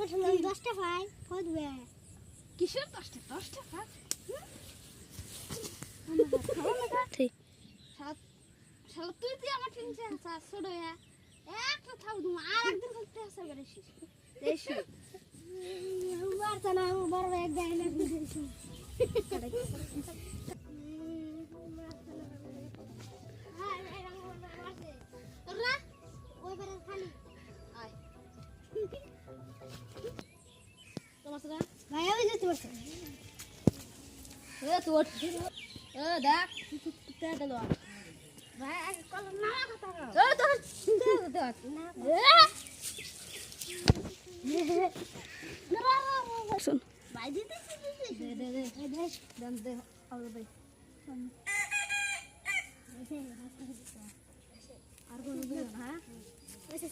দশটা ভাই ফদবে কিসের দশটা ভাই ঠিক শালা তুই তুই আমার 300 টাকা একটা থাও তুমি আর একদিন করতে আসবে বেশি বেশি মারতা না বড় এক গায় না দিছি ভাই আমি যেতে পারছি তোর দেখ দিল ভাই কলম না কথা শুন ভাই দিতে আর কোনো হ্যাঁ আচ্ছা